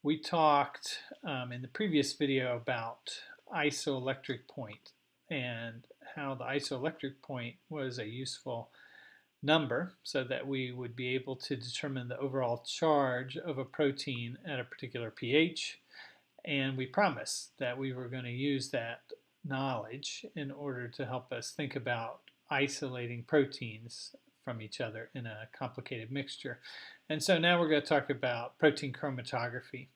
We talked in the previous video about isoelectric point and how the isoelectric point was a useful number so that we would be able to determine the overall charge of a protein at a particular pH. And we promised that we were going to use that knowledge in order to help us think about isolating proteins from each other in a complicated mixture. And so now we're going to talk about protein chromatography.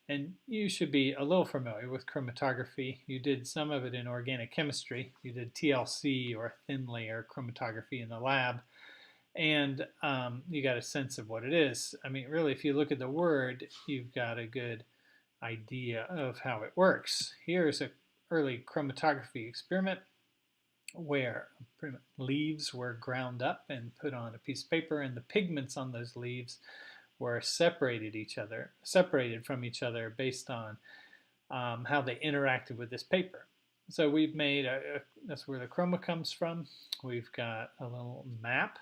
And you should be a little familiar with chromatography. You did some of it in organic chemistry. You did TLC or thin layer chromatography in the lab. And you got a sense of what it is. I mean, really, if you look at the word, you've got a good idea of how it works. Here's an early chromatography experiment where leaves were ground up and put on a piece of paper, and the pigments on those leaves were separated from each other based on how they interacted with this paper. So we've made that's where the chroma comes from. We've got a little map,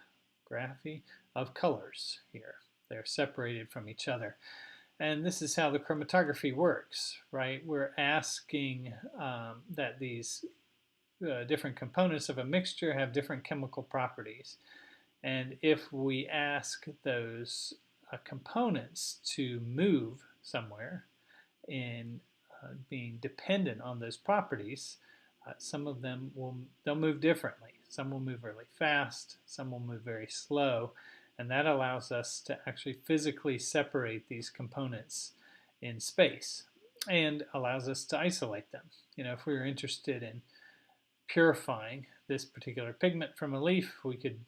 graphy, of colors here. They're separated from each other. And this is how the chromatography works, right? We're asking that these different components of a mixture have different chemical properties. And if we ask those components to move somewhere in being dependent on those properties, some of them they'll move differently. Some will move really fast, some will move very slow, and that allows us to actually physically separate these components in space and allows us to isolate them. You know, if we were interested in purifying this particular pigment from a leaf, we could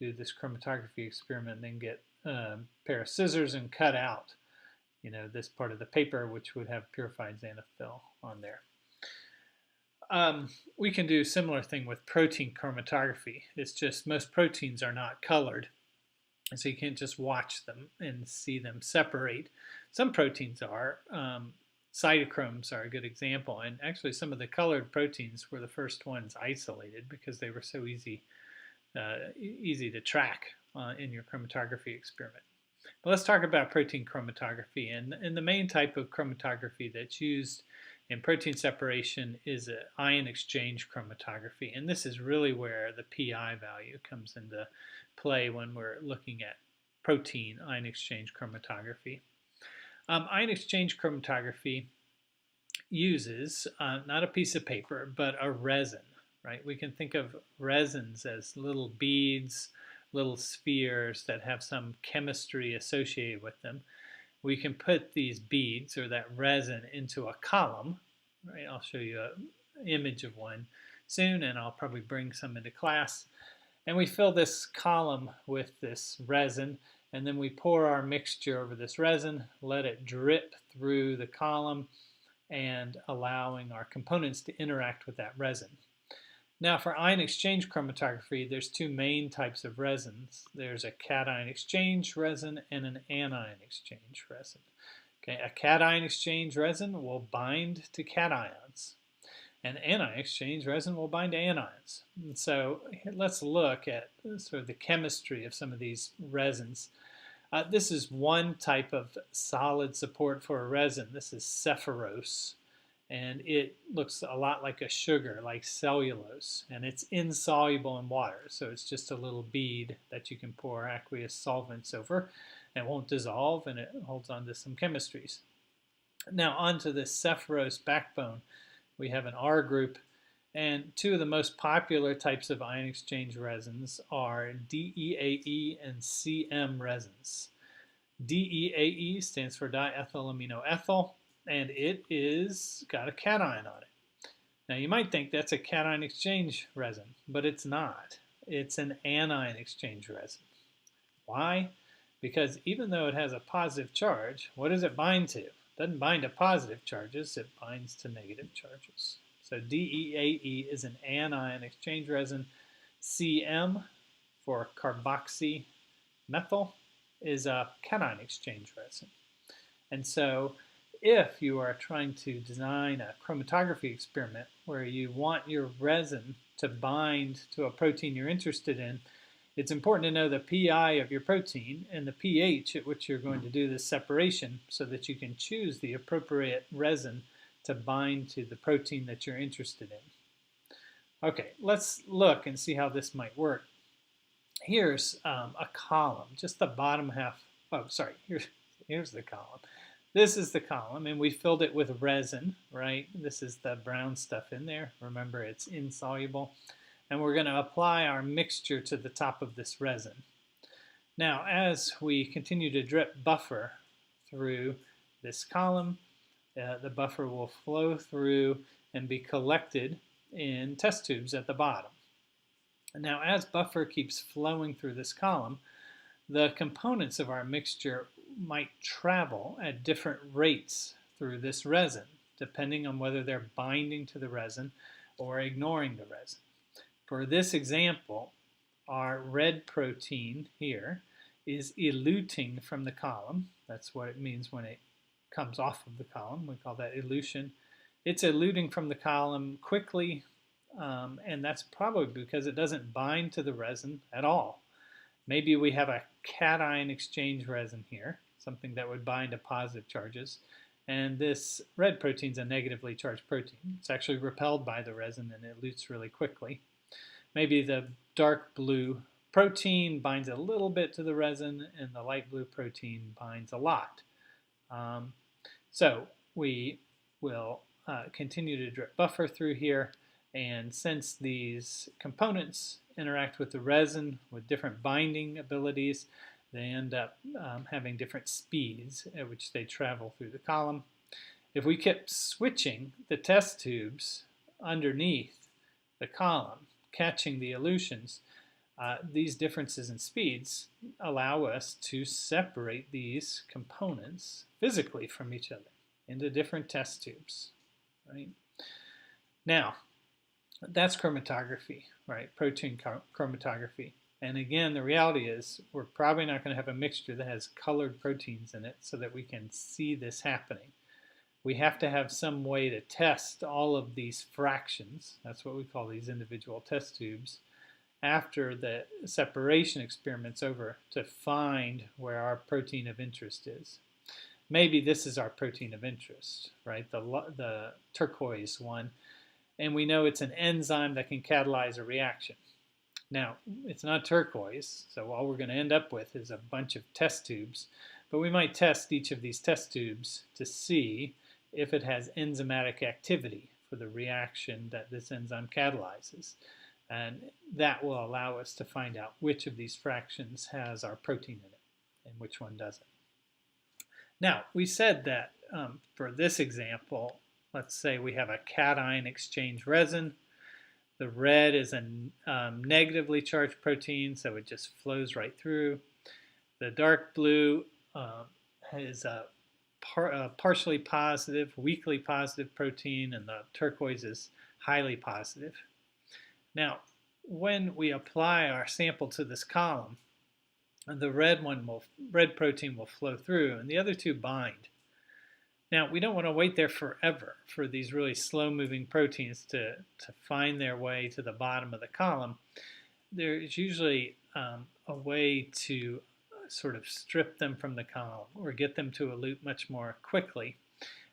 do this chromatography experiment and then get a pair of scissors and cut out, you know, this part of the paper, which would have purified xanthophyll on there. We can do a similar thing with protein chromatography. It's just most proteins are not colored, and so you can't just watch them and see them separate. Some proteins are. Cytochromes are a good example, and actually some of the colored proteins were the first ones isolated because they were so easy to track in your chromatography experiment. But let's talk about protein chromatography, and the main type of chromatography that's used in protein separation is ion exchange chromatography, and this is really where the pi value comes into play when we're looking at protein ion exchange chromatography. Ion exchange chromatography uses not a piece of paper, but a resin, right? We can think of resins as little beads, little spheres that have some chemistry associated with them. We can put these beads or that resin into a column, right? I'll show you an image of one soon, and I'll probably bring some into class. And we fill this column with this resin, and then we pour our mixture over this resin, let it drip through the column, and allowing our components to interact with that resin. Now for ion exchange chromatography, there's two main types of resins. There's a cation exchange resin and an anion exchange resin. Okay, a cation exchange resin will bind to cations, and anion exchange resin will bind to anions. And so let's look at sort of the chemistry of some of these resins. This is one type of solid support for a resin. This is cephorose, and it looks a lot like a sugar, like cellulose, and it's insoluble in water, so it's just a little bead that you can pour aqueous solvents over, and it won't dissolve, and it holds on to some chemistries. Now onto this cephorose backbone, we have an R group, and two of the most popular types of ion exchange resins are DEAE and CM resins. DEAE stands for diethylaminoethyl, and it is got a cation on it. Now you might think that's a cation exchange resin, but it's not. It's an anion exchange resin. Why? Because even though it has a positive charge, what does it bind to? It doesn't bind to positive charges, it binds to negative charges. So DEAE is an anion exchange resin. CM for carboxymethyl is a cation exchange resin. And so if you are trying to design a chromatography experiment where you want your resin to bind to a protein you're interested in, It's important to know the pI of your protein and the pH at which you're going to do this separation so that you can choose the appropriate resin to bind to the protein that you're interested in. Okay, let's look and see how this might work. Here's a column, just the bottom half. Oh, sorry, here's the column. This is the column, and we filled it with resin, right? This is the brown stuff in there. Remember, it's insoluble. And we're going to apply our mixture to the top of this resin. Now, as we continue to drip buffer through this column, the buffer will flow through and be collected in test tubes at the bottom. Now, as buffer keeps flowing through this column, the components of our mixture might travel at different rates through this resin, depending on whether they're binding to the resin or ignoring the resin. For this example, our red protein here is eluting from the column. That's what it means when it comes off of the column. We call that elution. It's eluting from the column quickly, and that's probably because it doesn't bind to the resin at all. Maybe we have a cation exchange resin here, something that would bind to positive charges, and this red protein is a negatively charged protein. It's actually repelled by the resin and it elutes really quickly. Maybe the dark blue protein binds a little bit to the resin and the light blue protein binds a lot. So we will continue to drip buffer through here, and since these components interact with the resin with different binding abilities, they end up having different speeds at which they travel through the column. If we kept switching the test tubes underneath the column, catching the elutions, these differences in speeds allow us to separate these components physically from each other into different test tubes, right? Now, that's chromatography, right? Protein chromatography. And again, the reality is we're probably not going to have a mixture that has colored proteins in it so that we can see this happening. We have to have some way to test all of these fractions, that's what we call these individual test tubes, after the separation experiment's over to find where our protein of interest is. Maybe this is our protein of interest, right? The turquoise one. And we know it's an enzyme that can catalyze a reaction. Now, it's not turquoise, so all we're going to end up with is a bunch of test tubes. But we might test each of these test tubes to see if it has enzymatic activity for the reaction that this enzyme catalyzes. And that will allow us to find out which of these fractions has our protein in it and which one doesn't. Now, we said that for this example, let's say we have a cation exchange resin. The red is a negatively charged protein, so it just flows right through. The dark blue is a partially positive, weakly positive protein, and the turquoise is highly positive. Now, when we apply our sample to this column, the red protein will flow through, and the other two bind. Now, we don't want to wait there forever for these really slow-moving proteins to find their way to the bottom of the column. There's usually a way to sort of strip them from the column or get them to elute much more quickly.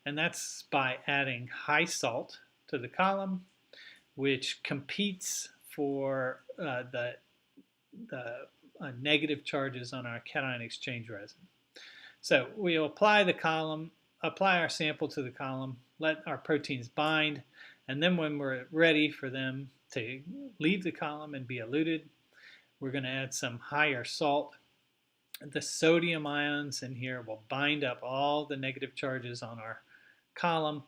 And that's by adding high salt to the column, which competes for the negative charges on our cation exchange resin. So we'll apply our sample to the column, let our proteins bind, and then when we're ready for them to leave the column and be eluted, we're going to add some higher salt. The sodium ions in here will bind up all the negative charges on our column,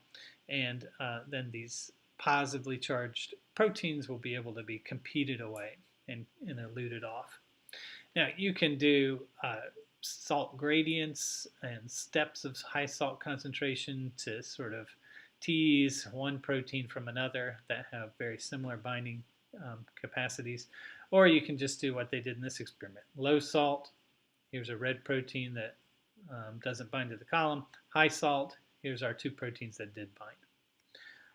and then these positively charged proteins will be able to be competed away and eluted off. Now, you can do salt gradients and steps of high salt concentration to sort of tease one protein from another that have very similar binding capacities. Or you can just do what they did in this experiment. Low salt, here's a red protein that doesn't bind to the column. High salt, here's our two proteins that did bind.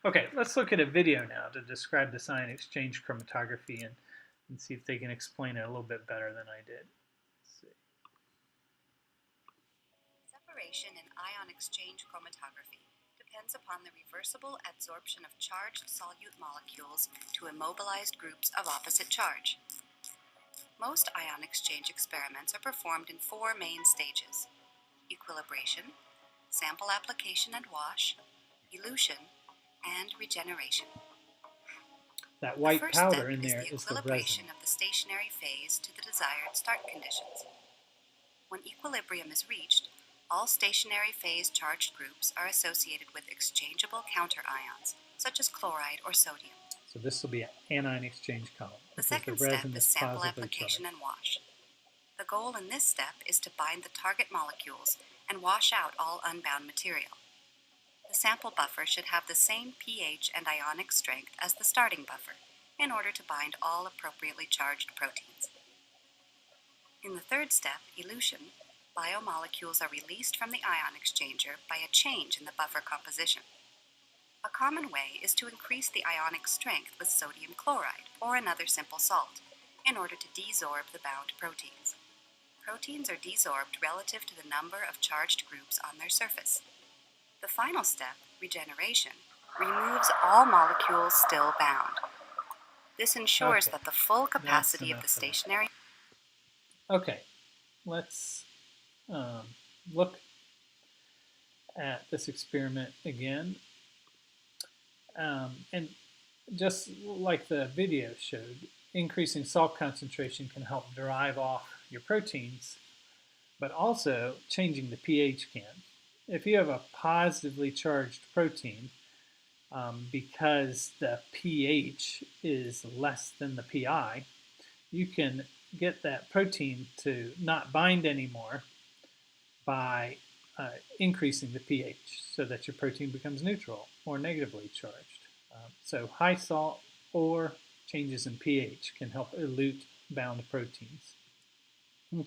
Okay, let's look at a video now to describe the sign exchange chromatography in and see if they can explain it a little bit better than I did. Let's see. Separation in ion exchange chromatography depends upon the reversible adsorption of charged solute molecules to immobilized groups of opposite charge. Most ion exchange experiments are performed in 4 main stages: equilibration, sample application and wash, elution, and regeneration. That The white first step powder in is there the is the resin. equilibration of the stationary phase to the desired start conditions. When equilibrium is reached, all stationary phase charged groups are associated with exchangeable counterions, such as chloride or sodium. So this will be an anion exchange column The because the second step resin is is sample positively charged. application and wash. The goal in this step is to bind the target molecules and wash out all unbound material. The sample buffer should have the same pH and ionic strength as the starting buffer in order to bind all appropriately charged proteins. In the third step, elution, biomolecules are released from the ion exchanger by a change in the buffer composition. A common way is to increase the ionic strength with sodium chloride or another simple salt in order to desorb the bound proteins. Proteins are desorbed relative to the number of charged groups on their surface. The final step, regeneration, removes all molecules still bound. This ensures that the full capacity of the stationary... Okay, let's look at this experiment again. And just like the video showed, increasing salt concentration can help drive off your proteins, but also changing the pH can. If you have a positively charged protein, because the pH is less than the pi, you can get that protein to not bind anymore by increasing the pH so that your protein becomes neutral or negatively charged. So high salt or changes in pH can help elute bound proteins. Okay.